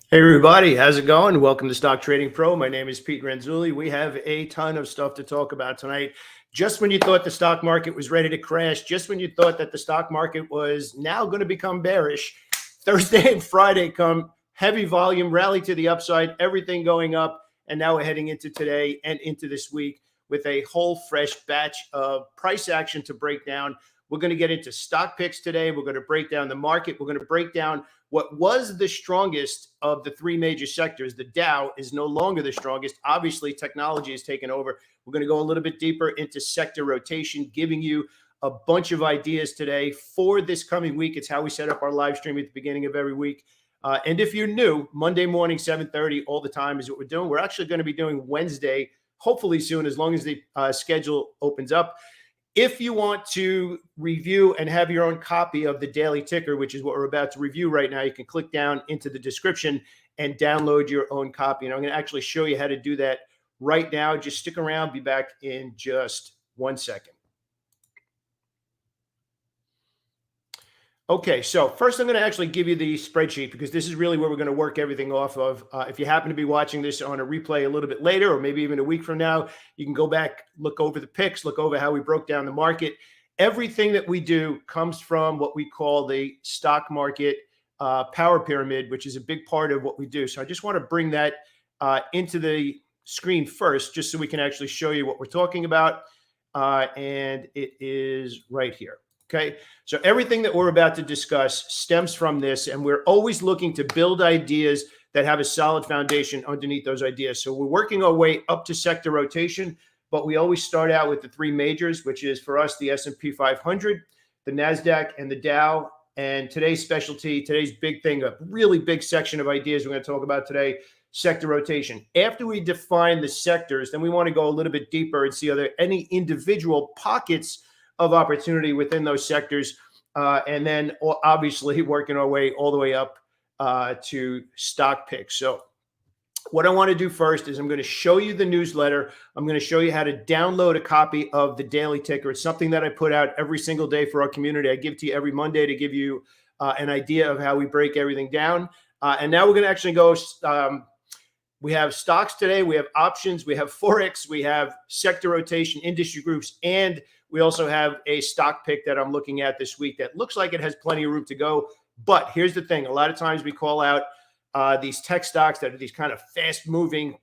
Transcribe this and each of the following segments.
Hey everybody, how's it going? Welcome to Stock Trading Pro. My name is Pete Renzulli. We have a ton of stuff to talk about tonight. Just when you thought the stock market was ready to crash, just when you thought that the stock market was now going to become bearish, Thursday and Friday come heavy volume, rally to the upside, everything going up. And now we're heading into today and into this week with a whole fresh batch of price action to break down. We're going to get into stock picks today. We're going to break down the market. We're going to break down what was the strongest of the three major sectors. The Dow is no longer the strongest. Obviously, technology has taken over. We're going to go a little bit deeper into sector rotation, giving you a bunch of ideas today for this coming week. It's how we set up our live stream at the beginning of every week. And if you're new, Monday morning, 7:30, all the time is what we're doing. We're actually going to be doing Wednesday, hopefully soon, as long as the schedule opens up. If you want to review and have your own copy of the daily ticker, which is what we're about to review right now, you can click down into the description and download your own copy. And I'm going to actually show you how to do that right now. Just stick around. Be back in just 1 second. Okay, so first I'm going to actually give you the spreadsheet because this is really where we're going to work everything off of. If you happen to be watching this on a replay a little bit later, or maybe even a week from now, you can go back, look over the picks, look over how we broke down the market. Everything that we do comes from what we call the stock market power pyramid, which is a big part of what we do. So I just want to bring that into the screen first, just so we can actually show you what we're talking about. And it is right here. Okay, so everything that we're about to discuss stems from this, and we're always looking to build ideas that have a solid foundation underneath those ideas. So we're working our way up to sector rotation, but we always start out with the three majors, which is for us the S&P 500, the NASDAQ, and the Dow. And today's specialty, today's big thing, a really big section of ideas we're going to talk about today, sector rotation. After we define the sectors, then we want to go a little bit deeper and see are there any individual pockets of opportunity within those sectors, and then obviously working our way all the way up to stock picks. So what I want to do first is I'm going to show you the newsletter. I'm going to show you how to download a copy of the daily ticker. It's something that I put out every single day for our community. I give it to you every Monday to give you an idea of how we break everything down. And now we're going to actually go we have stocks today, we have options, we have Forex, we have sector rotation, industry groups, and we also have a stock pick that I'm looking at this week that looks like it has plenty of room to go. But here's the thing. A lot of times we call out these tech stocks that are these kind of fast moving,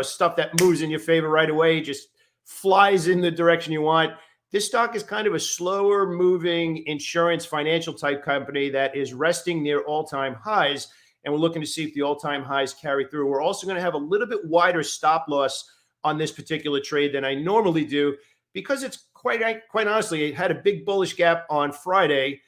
stuff that moves in your favor right away, just flies in the direction you want. This stock is kind of a slower moving insurance financial type company that is resting near all-time highs. And we're looking to see if the all-time highs carry through. We're also going to have a little bit wider stop loss on this particular trade than I normally do because it's quite honestly, it had a big bullish gap on Friday,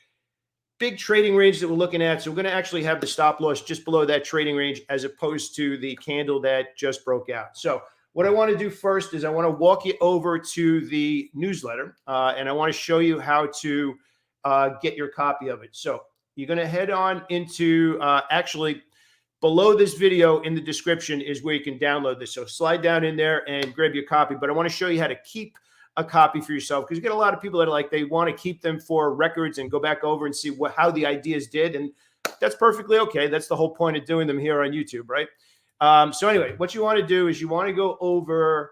big trading range that we're looking at. So we're going to actually have the stop loss just below that trading range as opposed to the candle that just broke out. So what I want to do first is I want to walk you over to the newsletter, and I want to show you how to get your copy of it. So you're going to head on into actually below this video in the description is where you can download this. So slide down in there and grab your copy. But I want to show you how to keep a copy for yourself because you get a lot of people that are like, they want to keep them for records and go back over and see how the ideas did. And that's perfectly okay. That's the whole point of doing them here on YouTube, right? So anyway, what you want to do is you want to go over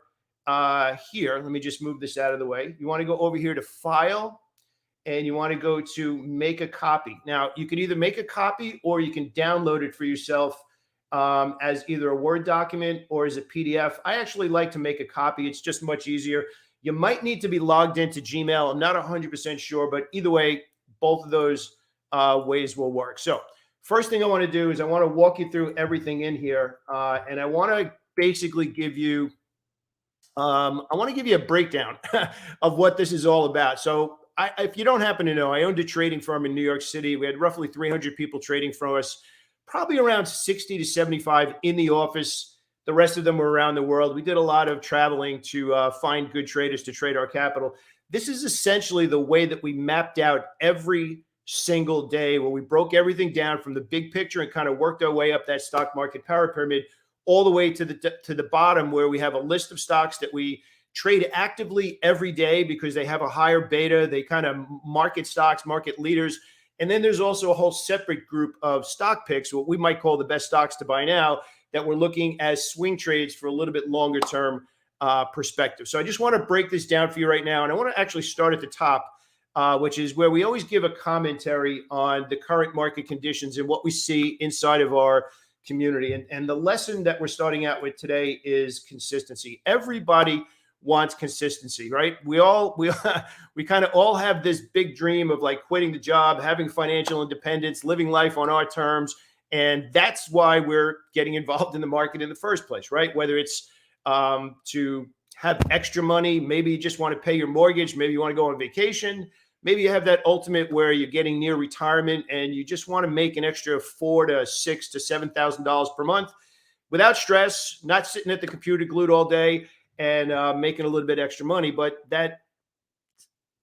here. Let me just move this out of the way. You want to go over here to File, and you want to go to Make a Copy. Now, you can either make a copy or you can download it for yourself as either a Word document or as a PDF. I actually like to make a copy. It's just much easier. You might need to be logged into Gmail. I'm not 100% sure, but either way, both of those ways will work. So first thing I want to do is I want to walk you through everything in here, and I want to basically give you a breakdown of what this is all about. So if you don't happen to know, I owned a trading firm in New York City. We had roughly 300 people trading for us, probably around 60 to 75 in the office. The rest of them were around the world. We did a lot of traveling to find good traders to trade our capital. This is essentially the way that we mapped out every single day, where we broke everything down from the big picture and kind of worked our way up that stock market power pyramid all the way to the bottom, where we have a list of stocks that we trade actively every day because they have a higher beta. They kind of market stocks, market leaders, And then there's also a whole separate group of stock picks, what we might call the best stocks to buy now, that we're looking as swing trades for a little bit longer term perspective. So I just want to break this down for you right now. And I want to actually start at the top, which is where we always give a commentary on the current market conditions and what we see inside of our community. And the lesson that we're starting out with today is consistency. Everybody wants consistency, right? We kind of all have this big dream of like quitting the job, having financial independence, living life on our terms. And that's why we're getting involved in the market in the first place, right? Whether it's to have extra money, maybe you just want to pay your mortgage, maybe you want to go on vacation, maybe you have that ultimate where you're getting near retirement and you just want to make an extra $4,000 to $6,000 to $7,000 per month without stress, not sitting at the computer glued all day and making a little bit extra money. But that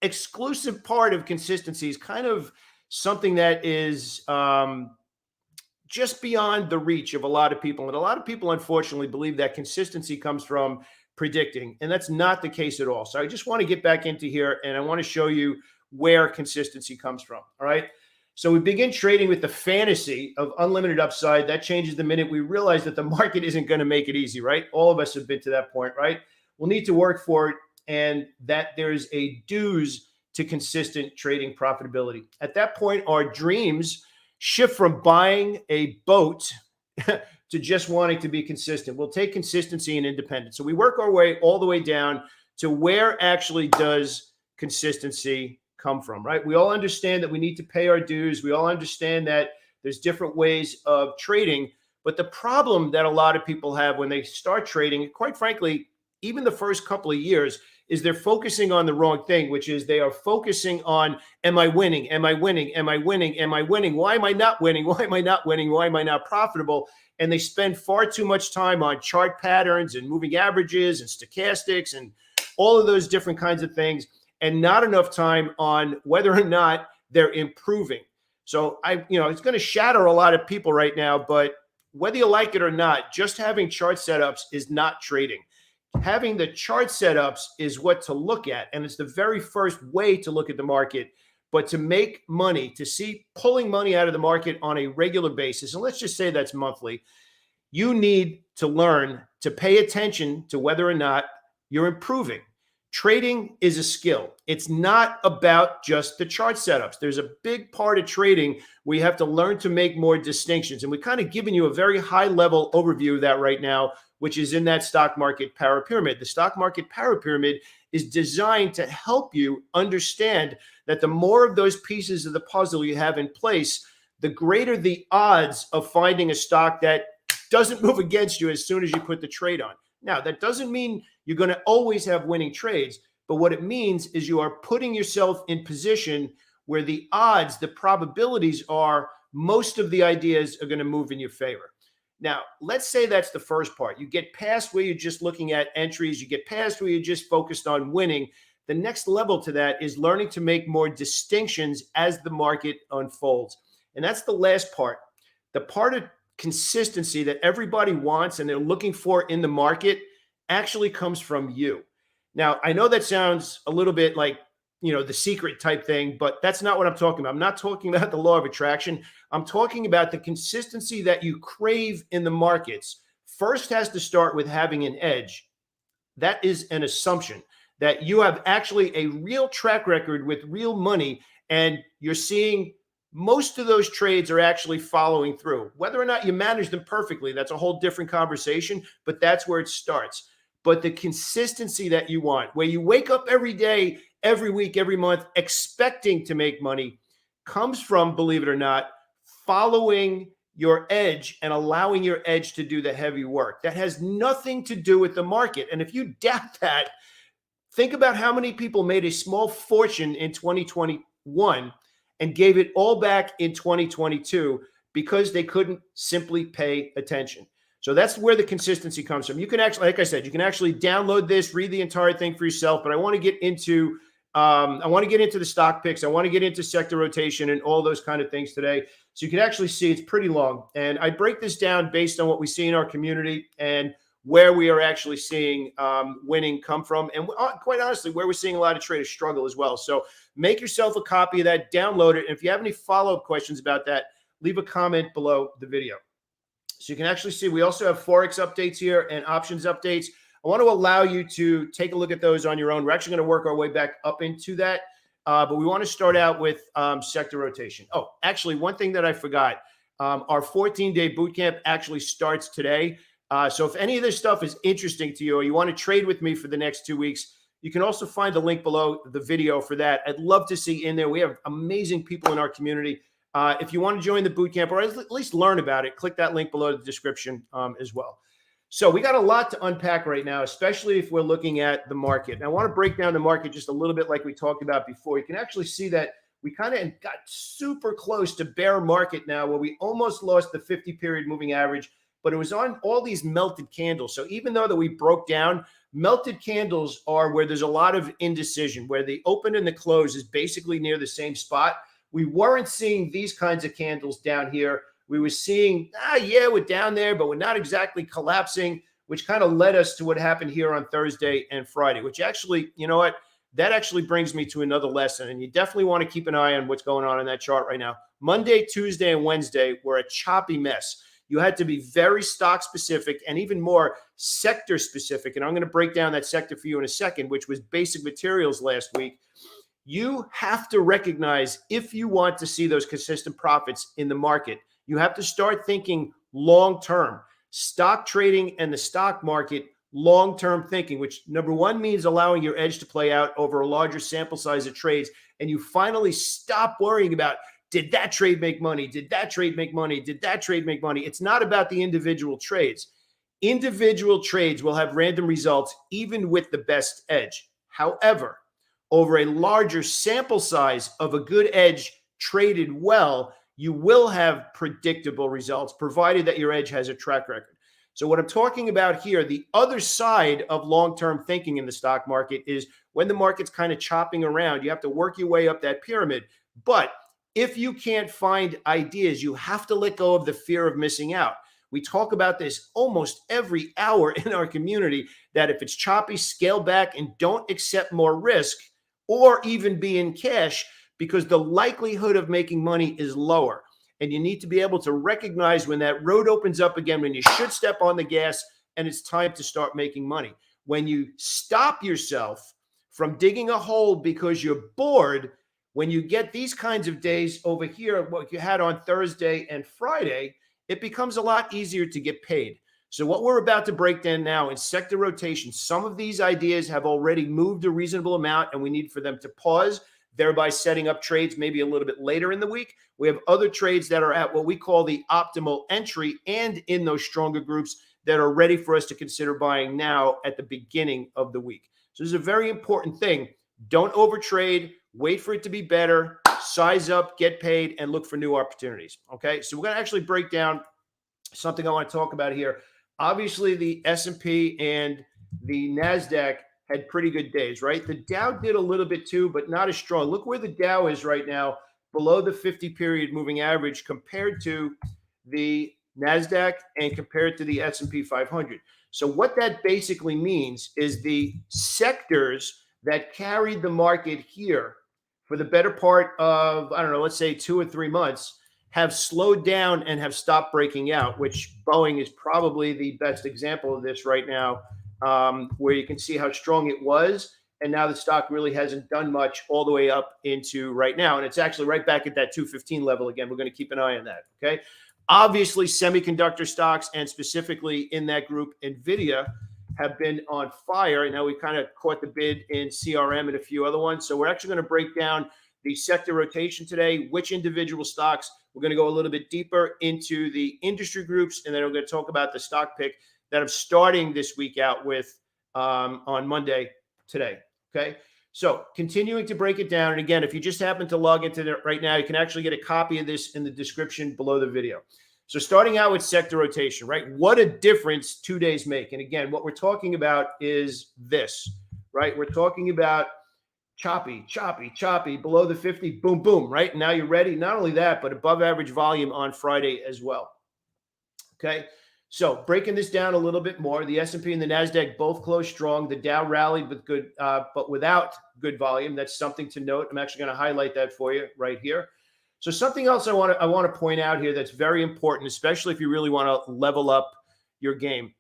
exclusive part of consistency is kind of something that is just beyond the reach of a lot of people. And a lot of people, unfortunately, believe that consistency comes from predicting, and that's not the case at all. So I just want to get back into here and I want to show you where consistency comes from. All right. So we begin trading with the fantasy of unlimited upside. That changes the minute we realize that the market isn't going to make it easy, right? All of us have been to that point, right? We'll need to work for it, and that there's a dues to consistent trading profitability. At that point, our dreams shift from buying a boat to just wanting to be consistent. We'll take consistency and independence. So we work our way all the way down to where actually does consistency come from, right? We all understand that we need to pay our dues. We all understand that there's different ways of trading. But the problem that a lot of people have when they start trading, quite frankly, even the first couple of years, is they're focusing on the wrong thing, which is they are focusing on, am I winning? Am I winning? Am I winning? Am I winning? Why am I not winning? Why am I not winning? Why am I not profitable? And they spend far too much time on chart patterns and moving averages and stochastics and all of those different kinds of things, and not enough time on whether or not they're improving. So it's going to shatter a lot of people right now, but whether you like it or not, just having chart setups is not trading. Having the chart setups is what to look at, and it's the very first way to look at the market. But to make money, to see pulling money out of the market on a regular basis, and let's just say that's monthly, you need to learn to pay attention to whether or not you're improving. Trading is a skill. It's not about just the chart setups. There's a big part of trading where you have to learn to make more distinctions. And we've kind of given you a very high level overview of that right now, which is in that stock market power pyramid. The stock market power pyramid is designed to help you understand that the more of those pieces of the puzzle you have in place, the greater the odds of finding a stock that doesn't move against you as soon as you put the trade on. Now, that doesn't mean you're going to always have winning trades, but what it means is you are putting yourself in position where the odds, the probabilities are most of the ideas are going to move in your favor. Now, let's say that's the first part. You get past where you're just looking at entries. You get past where you're just focused on winning. The next level to that is learning to make more distinctions as the market unfolds. And that's the last part. The part of consistency that everybody wants and they're looking for in the market actually comes from you. Now, I know that sounds a little bit like, the secret type thing, but that's not what I'm talking about. I'm not talking about the law of attraction. I'm talking about the consistency that you crave in the markets. First has to start with having an edge. That is an assumption that you have actually a real track record with real money, and you're seeing most of those trades are actually following through. Whether or not you manage them perfectly, that's a whole different conversation, but that's where it starts. But the consistency that you want, where you wake up every day, every week, every month, expecting to make money, comes from, believe it or not, following your edge and allowing your edge to do the heavy work. That has nothing to do with the market. And if you doubt that, think about how many people made a small fortune in 2021 and gave it all back in 2022 because they couldn't simply pay attention. So that's where the consistency comes from. You can actually, like I said, you can actually download this, read the entire thing for yourself. But I want to get into the stock picks. I want to get into sector rotation and all those kind of things today. So you can actually see it's pretty long. And I break this down based on what we see in our community and where we are actually seeing winning come from, and quite honestly, where we're seeing a lot of traders struggle as well. So make yourself a copy of that, download it, and if you have any follow-up questions about that, leave a comment below the video. So you can actually see we also have Forex updates here and options updates. I want to allow you to take a look at those on your own. We're actually going to work our way back up into that, but we want to start out with sector rotation. Oh, actually, one thing that I forgot, our 14-day bootcamp actually starts today. So if any of this stuff is interesting to you or you want to trade with me for the next 2 weeks, you can also find the link below the video for that. I'd love to see you in there. We have amazing people in our community. If you want to join the bootcamp or at least learn about it, click that link below the description as well. So we got a lot to unpack right now, especially if we're looking at the market. And I want to break down the market just a little bit like we talked about before. You can actually see that we kind of got super close to bear market now where we almost lost the 50-period moving average, but it was on all these melted candles. So even though that we broke down, melted candles are where there's a lot of indecision, where the open and the close is basically near the same spot. We weren't seeing these kinds of candles down here. We were seeing, yeah, we're down there, but we're not exactly collapsing, which kind of led us to what happened here on Thursday and Friday, which actually, you know what, that actually brings me to another lesson. And you definitely want to keep an eye on what's going on in that chart right now. Monday, Tuesday, and Wednesday were a choppy mess. You had to be very stock specific and even more sector specific. And I'm going to break down that sector for you in a second, which was basic materials last week. You have to recognize if you want to see those consistent profits in the market, you have to start thinking long-term. Stock trading and the stock market, long-term thinking, which number one means allowing your edge to play out over a larger sample size of trades. And you finally stop worrying about, did that trade make money? Did that trade make money? Did that trade make money? It's not about the individual trades. Individual trades will have random results even with the best edge. However, over a larger sample size of a good edge traded well, you will have predictable results, provided that your edge has a track record. So what I'm talking about here, the other side of long-term thinking in the stock market is when the market's kind of chopping around, you have to work your way up that pyramid. But if you can't find ideas, you have to let go of the fear of missing out. We talk about this almost every hour in our community, that if it's choppy, scale back and don't accept more risk or even be in cash, because the likelihood of making money is lower. And you need to be able to recognize when that road opens up again, when you should step on the gas and it's time to start making money. When you stop yourself from digging a hole because you're bored, when you get these kinds of days over here, what you had on Thursday and Friday, it becomes a lot easier to get paid. So what we're about to break down now in sector rotation, some of these ideas have already moved a reasonable amount and we need for them to pause, thereby setting up trades maybe a little bit later in the week. We have other trades that are at what we call the optimal entry and in those stronger groups that are ready for us to consider buying now at the beginning of the week. So this is a very important thing. Don't overtrade, wait for it to be better, size up, get paid, and look for new opportunities. Okay, so we're going to actually break down something I want to talk about here. Obviously, the S&P and the NASDAQ had pretty good days, right? The Dow did a little bit too, but not as strong. Look where the Dow is right now, below the 50-period moving average compared to the NASDAQ and compared to the S&P 500. So what that basically means is the sectors that carried the market here for the better part of, I don't know, let's say 2 or 3 months, have slowed down and have stopped breaking out, which Boeing is probably the best example of this right now, where you can see how strong it was. And now the stock really hasn't done much all the way up into right now. And it's actually right back at that 215 level again. We're going to keep an eye on that. Okay. Obviously, semiconductor stocks, and specifically in that group, NVIDIA, have been on fire. And now we kind of caught the bid in CRM and a few other ones. So we're actually going to break down the sector rotation today, which individual stocks. We're going to go a little bit deeper into the industry groups, and then we're going to talk about the stock pick that I'm starting this week out with on Monday today. Okay. So continuing to break it down. And again, if you just happen to log into it right now, you can actually get a copy of this in the description below the video. So starting out with sector rotation, right? What a difference 2 days make. And again, what we're talking about is this, right? We're talking about choppy, below the 50, boom, boom, right? Now you're ready. Not only that, but above average volume on Friday as well. Okay. So breaking this down a little bit more, the S&P and the Nasdaq both closed strong. The Dow rallied with good, but without good volume. That's something to note. I'm actually going to highlight that for you right here. So something else I want to point out here that's very important, especially if you really want to level up your game.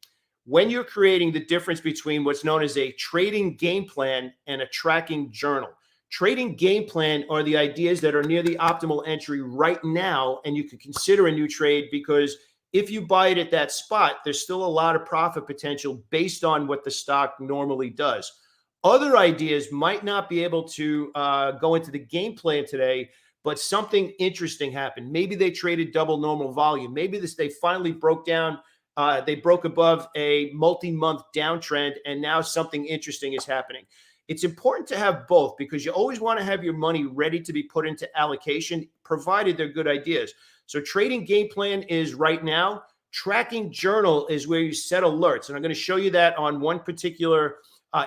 When you're creating the difference between what's known as a trading game plan and a tracking journal. Trading game plan are the ideas that are near the optimal entry right now, and you can consider a new trade because if you buy it at that spot, there's still a lot of profit potential based on what the stock normally does. Other ideas might not be able to go into the game plan today, but something interesting happened. Maybe they traded double normal volume. Maybe they finally broke down. They broke above a multi-month downtrend, and now something interesting is happening. It's important to have both because you always want to have your money ready to be put into allocation, provided they're good ideas. So trading game plan is right now. Tracking journal is where you set alerts. And I'm going to show you that on one particular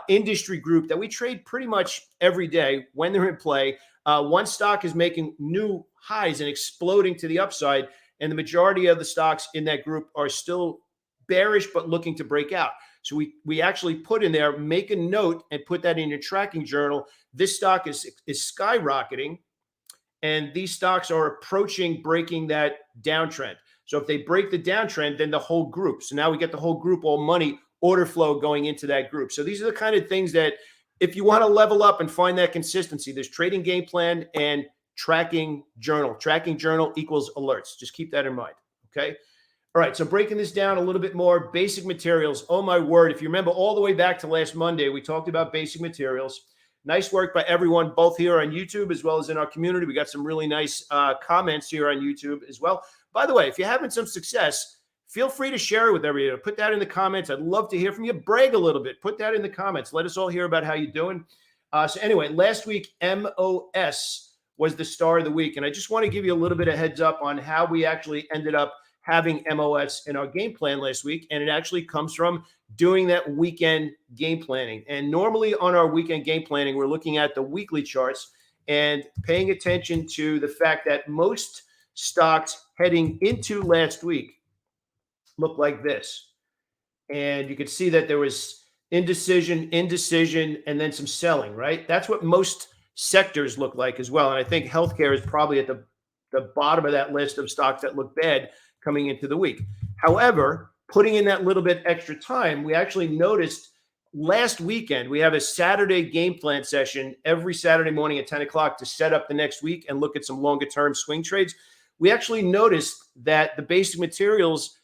industry group that we trade pretty much every day when they're in play. One stock is making new highs and exploding to the upside, and the majority of the stocks in that group are still bearish but looking to break out. So we actually put in there, make a note and put that in your tracking journal. This stock is skyrocketing, and these stocks are approaching breaking that downtrend. So if they break the downtrend, then the whole group. So now we get the whole group, all money, order flow going into that group. So these are the kind of things that if you want to level up and find that consistency, there's trading game plan and tracking journal. Tracking journal equals alerts. Just keep that in mind. Okay. All right, so breaking this down a little bit more, basic materials. Oh, my word. If you remember all the way back to last Monday, we talked about basic materials. Nice work by everyone, both here on YouTube as well as in our community. We got some really nice comments here on YouTube as well. By the way, if you're having some success, feel free to share it with everyone. Put that in the comments. I'd love to hear from you. Brag a little bit. Put that in the comments. Let us all hear about how you're doing. So anyway, last week, MOS was the star of the week. And I just want to give you a little bit of heads up on how we actually ended up having MOS in our game plan last week. And it actually comes from doing that weekend game planning. And normally on our weekend game planning, we're looking at the weekly charts and paying attention to the fact that most stocks heading into last week look like this. And you could see that there was indecision, and then some selling, right? That's what most sectors look like as well. And I think healthcare is probably at the bottom of that list of stocks that look bad coming into the week. However, putting in that little bit extra time, we actually noticed last weekend, we have a Saturday game plan session every Saturday morning at 10 o'clock to set up the next week and look at some longer term swing trades. We actually noticed that the basic materials,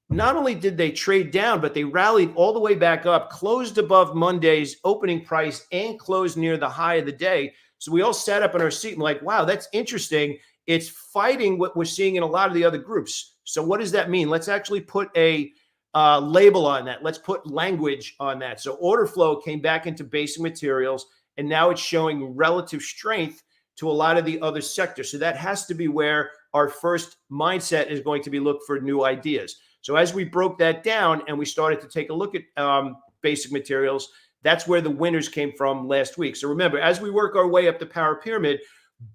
not only did they trade down, but they rallied all the way back up, closed above Monday's opening price and closed near the high of the day. So we all sat up in our seat and like, wow, that's interesting. It's fighting what we're seeing in a lot of the other groups. So what does that mean? Let's actually put a label on that. Let's put language on that. So order flow came back into basic materials, and now it's showing relative strength to a lot of the other sectors. So that has to be where our first mindset is going to be look for new ideas. So as we broke that down and we started to take a look at basic materials, that's where the winners came from last week. So remember, as we work our way up the power pyramid,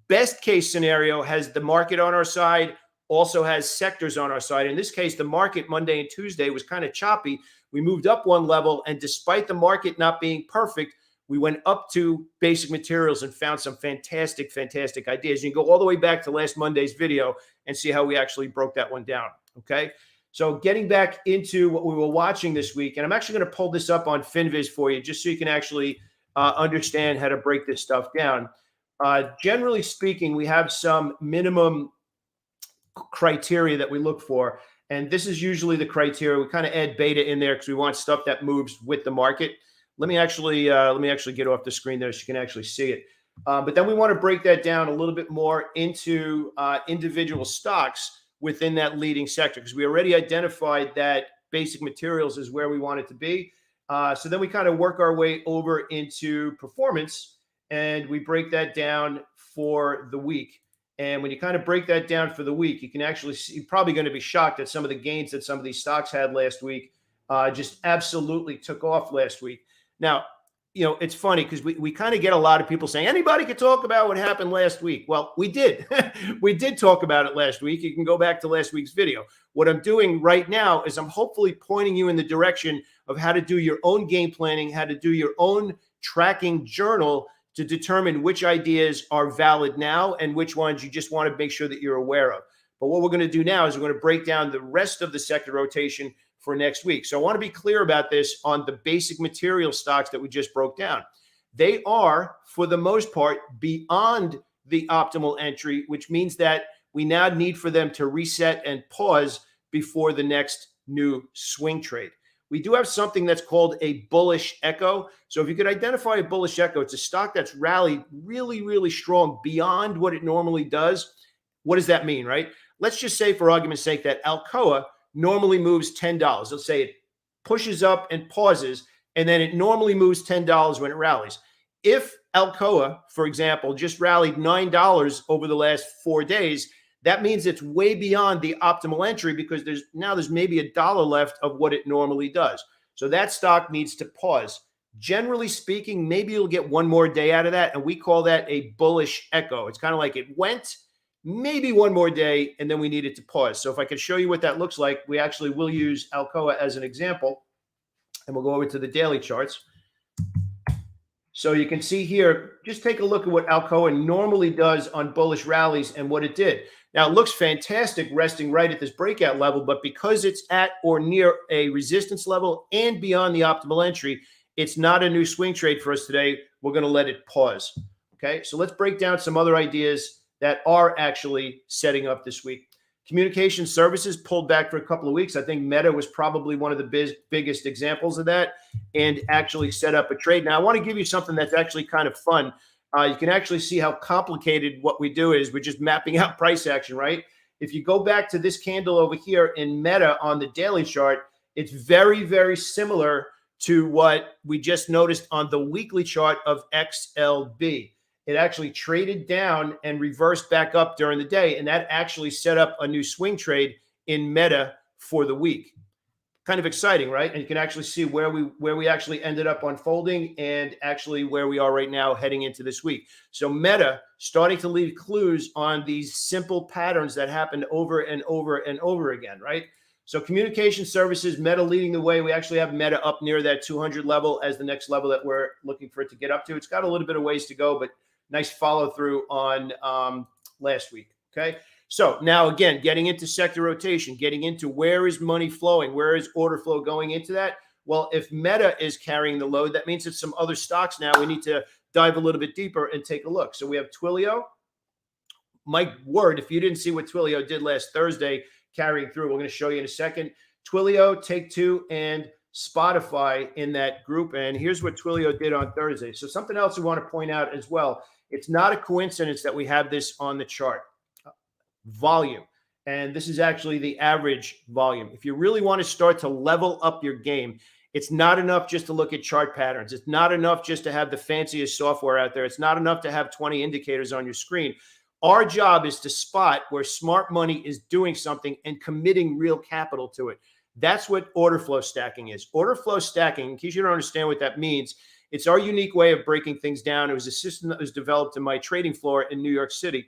best case scenario has the market on our side, also has sectors on our side. In this case, the market Monday and Tuesday was kind of choppy. We moved up one level, and despite the market not being perfect, we went up to basic materials and found some fantastic, fantastic ideas. You can go all the way back to last Monday's video and see how we actually broke that one down, okay? So getting back into what we were watching this week, and I'm actually going to pull this up on FinViz for you just so you can actually understand how to break this stuff down. Generally speaking, we have some minimum criteria that we look for. And this is usually the criteria. We kind of add beta in there because we want stuff that moves with the market. Let me actually get off the screen there so you can actually see it. But then we want to break that down a little bit more into individual stocks within that leading sector because we already identified that basic materials is where we want it to be. So then we kind of work our way over into performance, and we break that down for the week. And when you kind of break that down for the week, you can actually see, you're probably going to be shocked at some of the gains that some of these stocks had last week. Just absolutely took off last week. Now, it's funny because we kind of get a lot of people saying anybody could talk about what happened last week. Well, we did. We did talk about it last week. You can go back to last week's video. What I'm doing right now is I'm hopefully pointing you in the direction of how to do your own game planning, how to do your own tracking journal to determine which ideas are valid now and which ones you just want to make sure that you're aware of. But what we're going to do now is we're going to break down the rest of the sector rotation for next week. So I want to be clear about this on the basic material stocks that we just broke down. They are, for the most part, beyond the optimal entry, which means that we now need for them to reset and pause before the next new swing trade. We do have something that's called a bullish echo. So if you could identify a bullish echo, it's a stock that's rallied really, really strong beyond what it normally does. What does that mean, right? Let's just say, for argument's sake, that Alcoa normally moves $10. Let's say it pushes up and pauses, and then it normally moves $10 when it rallies. If Alcoa, for example, just rallied $9 over the last 4 days, that means it's way beyond the optimal entry because there's maybe $1 left of what it normally does. So that stock needs to pause. Generally speaking, maybe you'll get one more day out of that, and we call that a bullish echo. It's kind of like it went, maybe one more day, and then we need it to pause. So if I could show you what that looks like, we actually will use Alcoa as an example, and we'll go over to the daily charts. So you can see here, just take a look at what Alcoa normally does on bullish rallies and what it did. Now, it looks fantastic resting right at this breakout level, but because it's at or near a resistance level and beyond the optimal entry, it's not a new swing trade for us today. We're going to let it pause. Okay, so let's break down some other ideas that are actually setting up this week. Communication services pulled back for a couple of weeks. I think Meta was probably one of the biggest examples of that and actually set up a trade. Now, I want to give you something that's actually kind of fun. You can actually see how complicated what we do is. We're just mapping out price action, right? If you go back to this candle over here in Meta on the daily chart, it's very, very similar to what we just noticed on the weekly chart of XLB. It actually traded down and reversed back up during the day, and that actually set up a new swing trade in Meta for the week. Kind of exciting, right? And you can actually see where we actually ended up unfolding and actually where we are right now heading into this week. So Meta starting to leave clues on these simple patterns that happened over and over and over again, right? So communication services, Meta leading the way. We actually have Meta up near that 200 level as the next level that we're looking for it to get up to. It's got a little bit of ways to go, but nice follow through on last week. Okay. So now again, getting into sector rotation, getting into where is money flowing? Where is order flow going into that? Well, if Meta is carrying the load, that means that some other stocks now we need to dive a little bit deeper and take a look. So we have Twilio. My word, if you didn't see what Twilio did last Thursday carrying through, we're going to show you in a second. Twilio, Take-Two, and Spotify in that group. And here's what Twilio did on Thursday. So something else we want to point out as well. It's not a coincidence that we have this on the chart. Volume. And this is actually the average volume. If you really want to start to level up your game, it's not enough just to look at chart patterns. It's not enough just to have the fanciest software out there. It's not enough to have 20 indicators on your screen. Our job is to spot where smart money is doing something and committing real capital to it. That's what order flow stacking is. Order flow stacking, in case you don't understand what that means, it's our unique way of breaking things down. It was a system that was developed in my trading floor in New York City,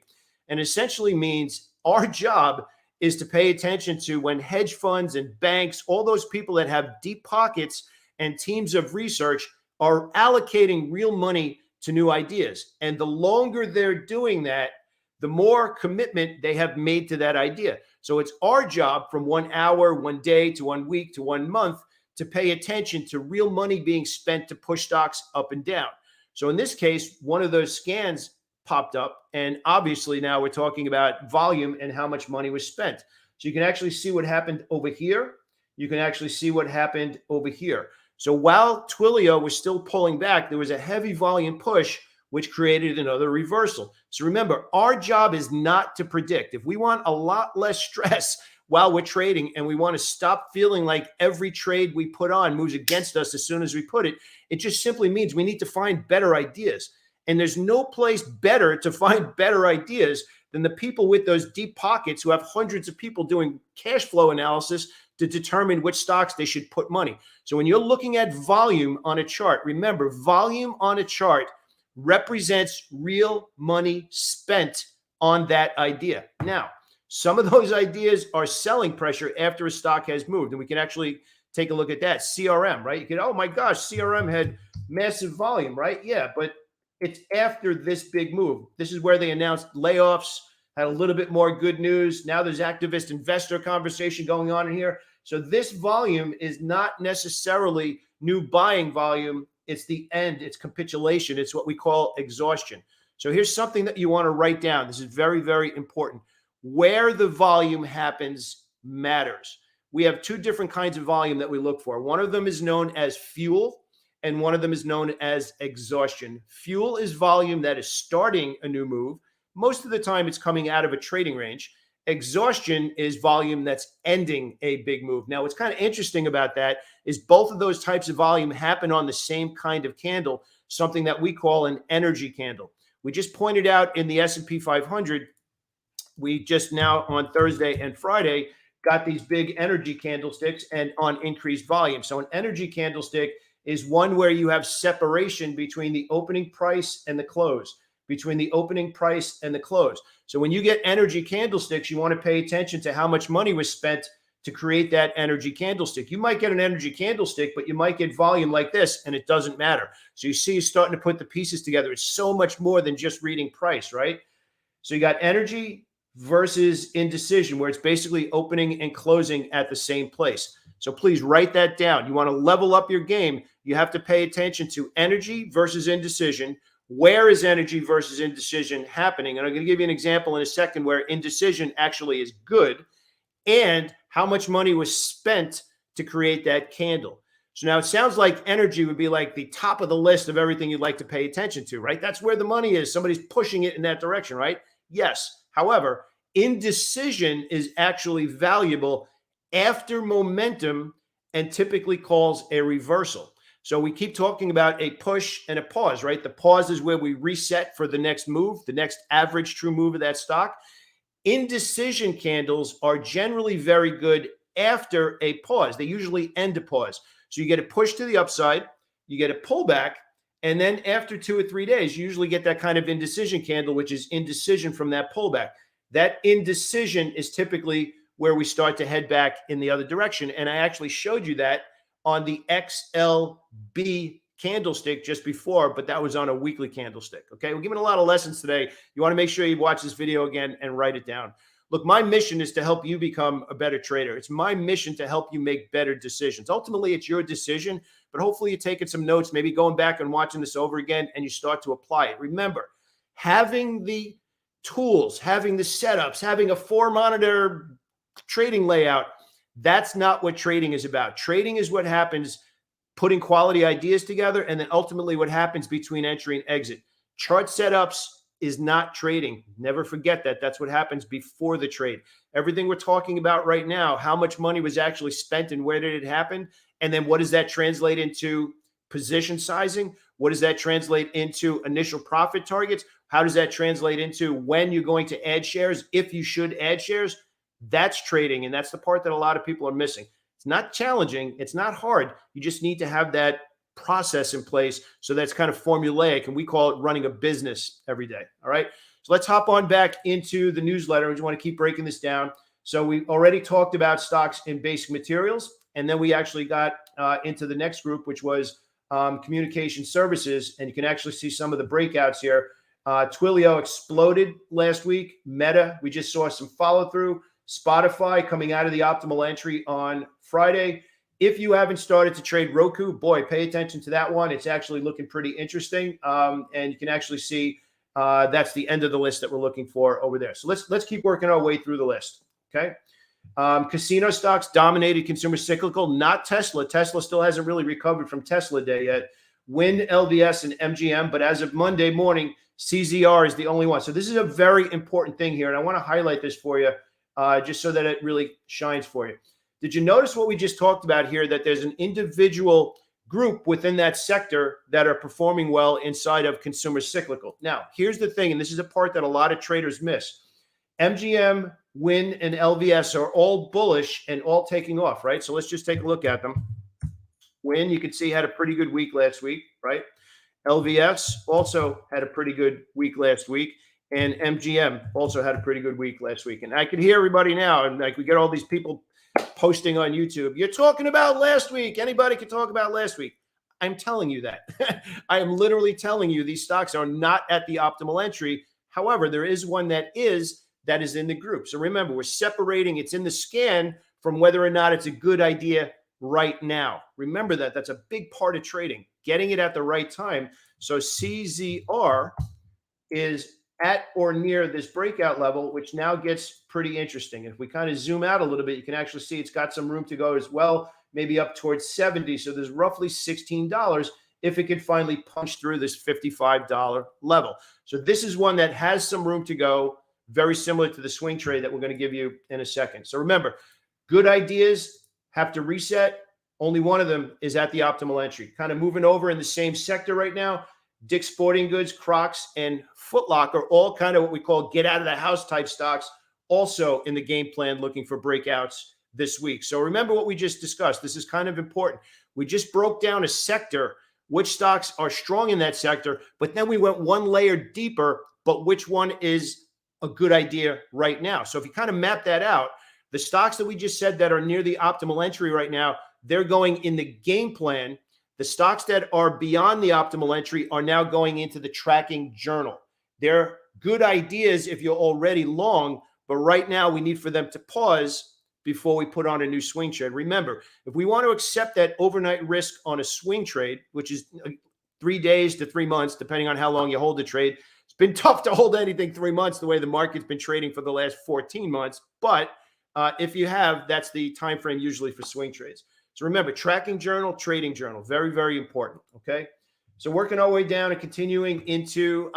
and essentially means our job is to pay attention to when hedge funds and banks, all those people that have deep pockets and teams of research are allocating real money to new ideas. And the longer they're doing that, the more commitment they have made to that idea. So it's our job from 1 hour, 1 day to 1 week to 1 month to pay attention to real money being spent to push stocks up and down. So in this case, one of those scans popped up, and obviously now we're talking about volume and how much money was spent. So you can actually see what happened over here. You can actually see what happened over here. So while Twilio was still pulling back, there was a heavy volume push, which created another reversal. So remember, our job is not to predict. If we want a lot less stress while we're trading and we want to stop feeling like every trade we put on moves against us as soon as we put it, it just simply means we need to find better ideas. And there's no place better to find better ideas than the people with those deep pockets who have hundreds of people doing cash flow analysis to determine which stocks they should put money. So when you're looking at volume on a chart, remember, volume on a chart represents real money spent on that idea. Now, some of those ideas are selling pressure after a stock has moved, and we can actually take a look at that. CRM, right? You can, oh my gosh, CRM had massive volume, right? Yeah, but it's after this big move. This is where they announced layoffs, had a little bit more good news. Now there's activist investor conversation going on in here. So this volume is not necessarily new buying volume. It's the end. It's capitulation. It's what we call exhaustion. So here's something that you want to write down. This is very, very important. Where the volume happens matters. We have two different kinds of volume that we look for. One of them is known as fuel, and one of them is known as exhaustion. Fuel is volume that is starting a new move. Most of the time, it's coming out of a trading range. Exhaustion is volume that's ending a big move. Now, what's kind of interesting about that is both of those types of volume happen on the same kind of candle, something that we call an energy candle. We just pointed out in the S&P 500, we just now on Thursday and Friday got these big energy candlesticks and on increased volume. So an energy candlestick is one where you have separation between the opening price and the close, between the opening price and the close. So when you get energy candlesticks, you want to pay attention to how much money was spent to create that energy candlestick. You might get an energy candlestick, but you might get volume like this, and it doesn't matter. So you see, you're starting to put the pieces together. It's so much more than just reading price, right? So you got energy versus indecision, where it's basically opening and closing at the same place. So please write that down. You want to level up your game. You have to pay attention to energy versus indecision. Where is energy versus indecision happening? And I'm going to give you an example in a second where indecision actually is good, and how much money was spent to create that candle. So now it sounds like energy would be like the top of the list of everything you'd like to pay attention to, right? That's where the money is. Somebody's pushing it in that direction, right? Yes. However, indecision is actually valuable after momentum and typically calls a reversal. So we keep talking about a push and a pause, right? The pause is where we reset for the next move, the next average true move of that stock. Indecision candles are generally very good after a pause. They usually end a pause. So you get a push to the upside, you get a pullback, and then after 2 or 3 days, you usually get that kind of indecision candle, which is indecision from that pullback. That indecision is typically where we start to head back in the other direction. And I actually showed you that on the XLB candlestick just before, but that was on a weekly candlestick. Okay, we're giving a lot of lessons today. You want to make sure you watch this video again and write it down. Look, my mission is to help you become a better trader. It's my mission to help you make better decisions. Ultimately, it's your decision, but hopefully you're taking some notes, maybe going back and watching this over again, and you start to apply it. Remember, having the tools, having the setups, having a 4-monitor trading layout, that's not what trading is about. Trading is what happens putting quality ideas together, and then ultimately what happens between entry and exit. Chart setups is not trading. Never forget that. That's what happens before the trade. Everything we're talking about right now, how much money was actually spent and where did it happen? And then what does that translate into position sizing? What does that translate into initial profit targets? How does that translate into when you're going to add shares, if you should add shares? That's trading, and that's the part that a lot of people are missing. It's not challenging. It's not hard. You just need to have that process in place. So that's kind of formulaic, and we call it running a business every day. All right. So let's hop on back into the newsletter. We just want to keep breaking this down. So we already talked about stocks in basic materials, and then we actually got into the next group, which was communication services. And you can actually see some of the breakouts here. Twilio exploded last week. Meta, we just saw some follow through. Spotify coming out of the optimal entry on Friday. If you haven't started to trade Roku, boy, pay attention to that one. It's actually looking pretty interesting. And you can actually see that's the end of the list that we're looking for over there. So let's keep working our way through the list. Okay. Casino stocks dominated consumer cyclical, not Tesla. Tesla still hasn't really recovered from Tesla day yet. Win, LVS, and MGM. But as of Monday morning, CZR is the only one. So this is a very important thing here. And I want to highlight this for you just so that it really shines for you. Did you notice what we just talked about here, that there's an individual group within that sector that are performing well inside of consumer cyclical? Now, here's the thing, and this is a part that a lot of traders miss. MGM, Win, and LVS are all bullish and all taking off, right? So let's just take a look at them. Win, you can see, had a pretty good week last week, right? LVS also had a pretty good week last week. And MGM also had a pretty good week last week. And I can hear everybody now. And like we get all these people posting on YouTube. You're talking about last week. Anybody can talk about last week. I'm telling you that. I am literally telling you these stocks are not at the optimal entry. However, there is one that is in the group. So remember, we're separating. It's in the scan from whether or not it's a good idea right now. Remember that. That's a big part of trading, getting it at the right time. So CZR is at or near this breakout level, which now gets pretty interesting. If we kind of zoom out a little bit, you can actually see it's got some room to go as well, maybe up towards 70. So there's roughly $16 if it could finally punch through this $55 level. So this is one that has some room to go, very similar to the swing trade that we're going to give you in a second. So remember, good ideas have to reset. Only one of them is at the optimal entry. Kind of moving over in the same sector right now. Dick's Sporting Goods, Crocs, and Foot Locker, all kind of what we call get out of the house type stocks, also in the game plan looking for breakouts this week. So remember what we just discussed. This is kind of important. We just broke down a sector, which stocks are strong in that sector, but then we went one layer deeper, but which one is a good idea right now. So if you kind of map that out, the stocks that we just said that are near the optimal entry right now, they're going in the game plan. The stocks that are beyond the optimal entry are now going into the tracking journal. They're good ideas if you're already long, but right now we need for them to pause before we put on a new swing trade. Remember, if we want to accept that overnight risk on a swing trade, which is 3 days to 3 months, depending on how long you hold the trade, it's been tough to hold anything 3 months the way the market's been trading for the last 14 months. But if you have, that's the time frame usually for swing trades. So remember, tracking journal, trading journal, very, very important, okay? So working our way down and continuing into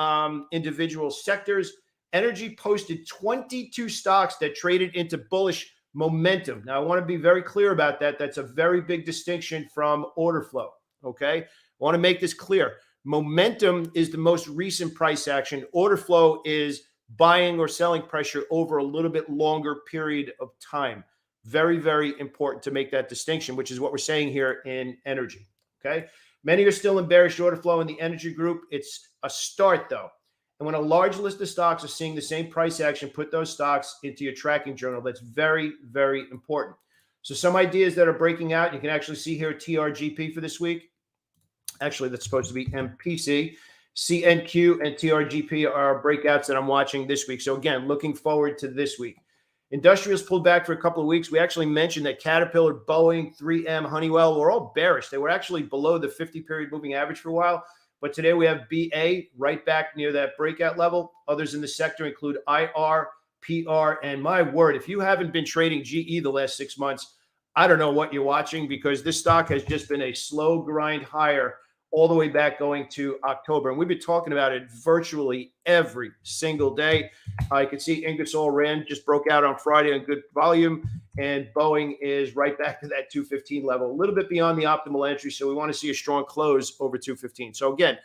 individual sectors, energy posted 22 stocks that traded into bullish momentum. Now, I want to be very clear about that. That's a very big distinction from order flow, okay? I want to make this clear. Momentum is the most recent price action. Order flow is buying or selling pressure over a little bit longer period of time. Very, very important to make that distinction, which is what we're saying here in energy, okay? Many are still in bearish order flow in the energy group. It's a start, though. And when a large list of stocks are seeing the same price action, put those stocks into your tracking journal. That's very, very important. So some ideas that are breaking out, you can actually see here TRGP for this week. Actually, that's supposed to be MPC. CNQ and TRGP are breakouts that I'm watching this week. So again, looking forward to this week. Industrials pulled back for a couple of weeks. We actually mentioned that Caterpillar, Boeing, 3M, Honeywell were all bearish. They were actually below the 50-period moving average for a while. But today we have BA right back near that breakout level. Others in the sector include IR, PR, and my word, if you haven't been trading GE the last 6 months, I don't know what you're watching, because this stock has just been a slow grind higher all the way back going to October. And we've been talking about it virtually every single day. You can see Ingersoll Rand just broke out on Friday on good volume, and Boeing is right back to that 215 level, a little bit beyond the optimal entry. So we want to see a strong close over 215. So again,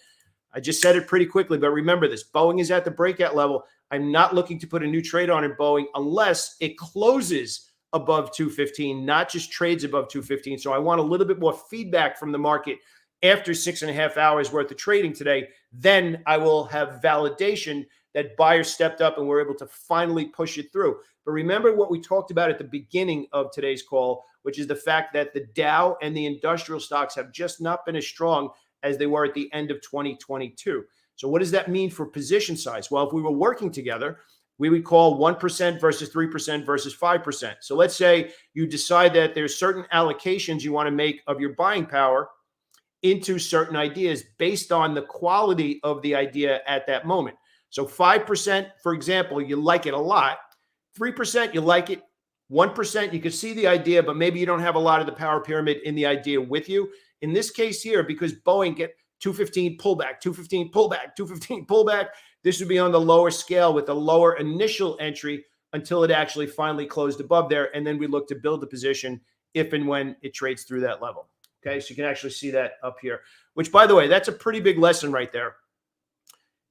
I just said it pretty quickly, but remember this, Boeing is at the breakout level. I'm not looking to put a new trade on in Boeing unless it closes above 215, not just trades above 215. So I want a little bit more feedback from the market after 6.5 hours worth of trading today. Then I will have validation that buyers stepped up and were able to finally push it through. But remember what we talked about at the beginning of today's call, which is the fact that the Dow and the industrial stocks have just not been as strong as they were at the end of 2022. So what does that mean for position size? Well, if we were working together, we would call 1% versus 3% versus 5%. So let's say you decide that there's certain allocations you want to make of your buying power into certain ideas based on the quality of the idea at that moment. So 5%, for example, you like it a lot. 3%, you like it. 1%, you can see the idea, but maybe you don't have a lot of the power pyramid in the idea with you. In this case here, because Boeing get 215 pullback, 215 pullback, 215 pullback, this would be on the lower scale with a lower initial entry until it actually finally closed above there. And then we look to build the position if and when it trades through that level. Okay, so you can actually see that up here, which, by the way, that's a pretty big lesson right there.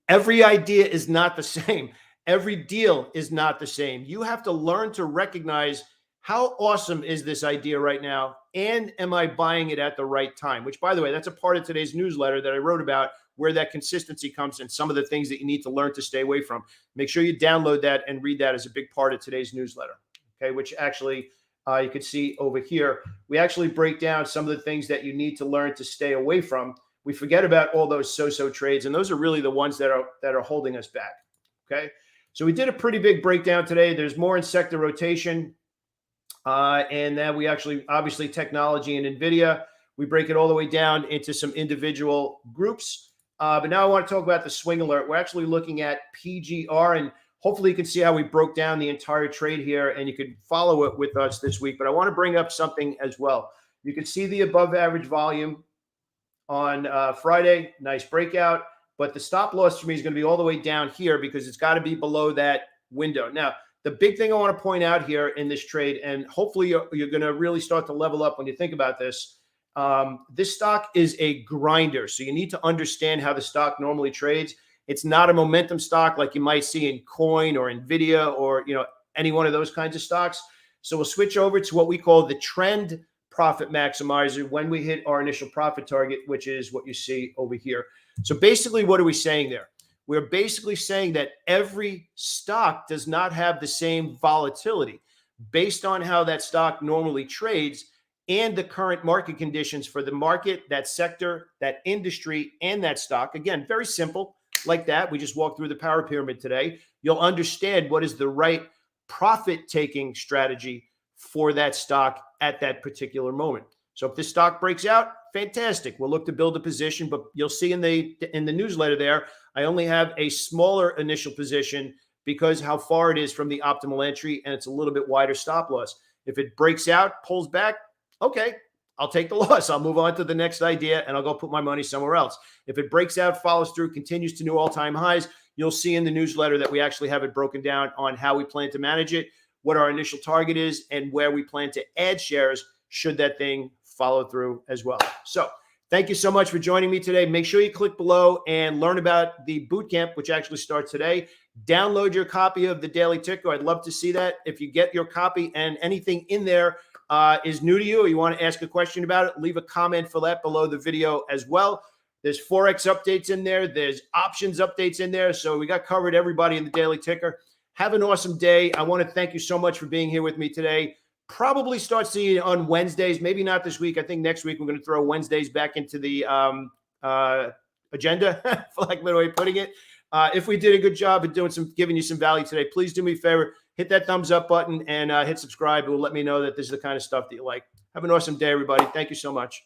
Every idea is not the same. Every deal is not the same. You have to learn to recognize how awesome is this idea right now, and am I buying it at the right time? Which, by the way, that's a part of today's newsletter that I wrote about, where that consistency comes and some of the things that you need to learn to stay away from. Make sure you download that and read that as a big part of today's newsletter. Okay, which actually you can see over here. We actually break down some of the things that you need to learn to stay away from. We forget about all those so-so trades, and those are really the ones that are holding us back. Okay, so we did a pretty big breakdown today. There's more in sector rotation. And then we actually, obviously, technology and NVIDIA. We break it all the way down into some individual groups. But now I want to talk about the swing alert. We're actually looking at PGR, and hopefully you can see how we broke down the entire trade here, and you can follow it with us this week. But I want to bring up something as well. You can see the above average volume on Friday. Nice breakout. But the stop loss for me is going to be all the way down here because it's got to be below that window. Now, the big thing I want to point out here in this trade, and hopefully you're going to really start to level up when you think about this, this stock is a grinder. So you need to understand how the stock normally trades. It's not a momentum stock like you might see in Coin or NVIDIA or any one of those kinds of stocks. So we'll switch over to what we call the trend profit maximizer when we hit our initial profit target, which is what you see over here. So basically, what are we saying there? We're basically saying that every stock does not have the same volatility based on how that stock normally trades and the current market conditions for the market, that sector, that industry, and that stock. Again, very simple like that. We just walked through the power pyramid today. You'll understand what is the right profit-taking strategy for that stock at that particular moment. So if this stock breaks out, fantastic. We'll look to build a position, but you'll see in the newsletter there, I only have a smaller initial position because how far it is from the optimal entry, and it's a little bit wider stop loss. If it breaks out, pulls back, okay, I'll take the loss. I'll move on to the next idea, and I'll go put my money somewhere else. If it breaks out, follows through, continues to new all-time highs, you'll see in the newsletter that we actually have it broken down on how we plan to manage it, what our initial target is, and where we plan to add shares should that thing follow through as well. So thank you so much for joining me today. Make sure you click below and learn about the bootcamp, which actually starts today. Download your copy of the Daily Ticker. I'd love to see that. If you get your copy and anything in there is new to you or you want to ask a question about it, leave a comment for that below the video as well. There's Forex updates in there. There's options updates in there. So we got covered everybody in the Daily Ticker. Have an awesome day. I want to thank you so much for being here with me today. Probably start seeing it on Wednesdays, maybe not this week. I think next week we're going to throw Wednesdays back into the agenda, for lack of a better way of putting it. If we did a good job of giving you some value today, please do me a favor, hit that thumbs up button and hit subscribe. It will let me know that this is the kind of stuff that you like. Have an awesome day, everybody. Thank you so much.